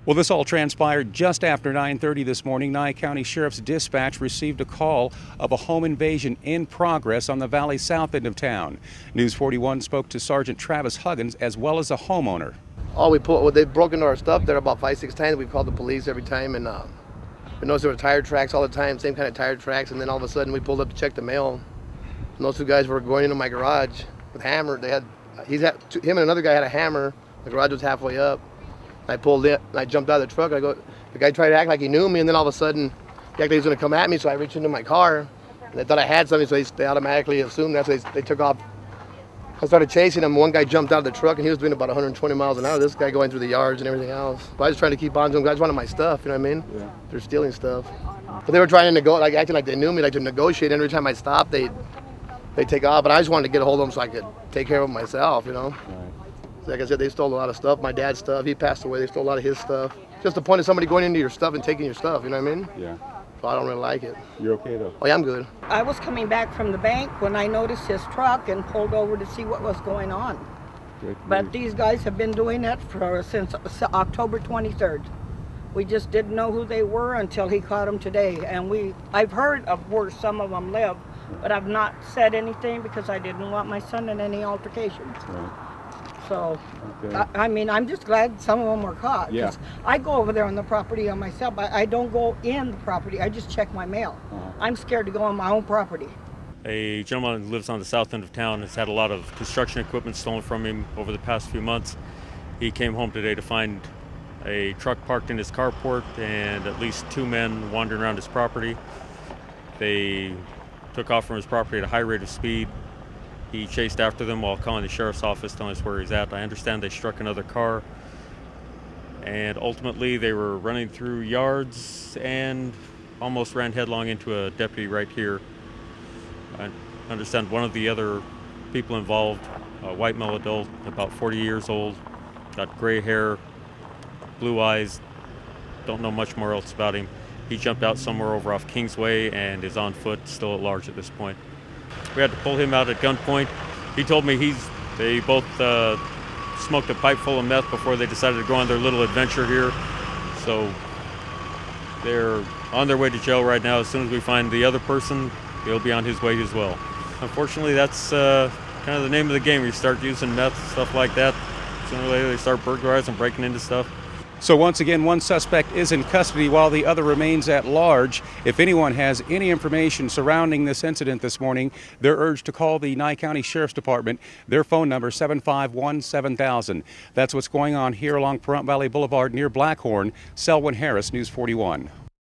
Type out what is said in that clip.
Well, this all transpired just after 9:30 this morning. Nye County Sheriff's Dispatch received a call of a home invasion in progress on the valley south end of town. News 41 spoke to Sergeant Travis Huggins as well as a homeowner. They've broken into our stuff there about 5-6 times. We've called the police every time, and we noticed there were tire tracks all the time, same kind of tire tracks. And then all of a sudden we pulled up to check the mail. And those two guys were going into my garage with hammer. Him and another guy had a hammer. The garage was halfway up. I pulled in, and I jumped out of the truck. The guy tried to act like he knew me, and then all of a sudden, he acted like he was going to come at me, so I reached into my car, and they thought I had something, so they automatically assumed that, so they took off. I started chasing him. One guy jumped out of the truck, and he was doing about 120 miles an hour. This guy going through the yards and everything else. But I was trying to keep on to them. I just wanted my stuff, you know what I mean? Yeah. They're stealing stuff. But they were trying to acting like they knew me, like to negotiate. Every time I stopped, they take off. But I just wanted to get a hold of them so I could take care of them myself, you know? Right. Like I said, they stole a lot of stuff. My dad's stuff. He passed away. They stole a lot of his stuff. Just the point of somebody going into your stuff and taking your stuff. You know what I mean? Yeah. So I don't really like it. You're okay though? Oh yeah, I'm good. I was coming back from the bank when I noticed his truck and pulled over to see what was going on. But these guys have been doing that since October 23rd. We just didn't know who they were until he caught them today. And I've heard of where some of them live, but I've not said anything because I didn't want my son in any altercations. Right. So, okay. I mean, I'm just glad some of them were caught. Yeah. I go over there on the property on myself. I don't go in the property. I just check my mail. I'm scared to go on my own property. A gentleman who lives on the south end of town has had a lot of construction equipment stolen from him over the past few months. He came home today to find a truck parked in his carport and at least two men wandering around his property. They took off from his property at a high rate of speed. He chased after them while calling the sheriff's office, telling us where he's at. I understand they struck another car, and ultimately they were running through yards and almost ran headlong into a deputy right here. I understand one of the other people involved, a white male adult, about 40 years old, got gray hair, blue eyes, don't know much more else about him. He jumped out somewhere over off Kingsway and is on foot, still at large at this point. We had to pull him out at gunpoint. He told me they both smoked a pipe full of meth before they decided to go on their little adventure here. So they're on their way to jail right now. As soon as we find the other person, he'll be on his way as well. Unfortunately, that's kind of the name of the game. You start using meth, stuff like that. Sooner or later, they start burglarizing and breaking into stuff. So once again, one suspect is in custody while the other remains at large. If anyone has any information surrounding this incident this morning, they're urged to call the Nye County Sheriff's Department. Their phone number 751-7000. That's what's going on here along Pahrump Valley Boulevard near Blackhorn. Selwyn Harris, News 41.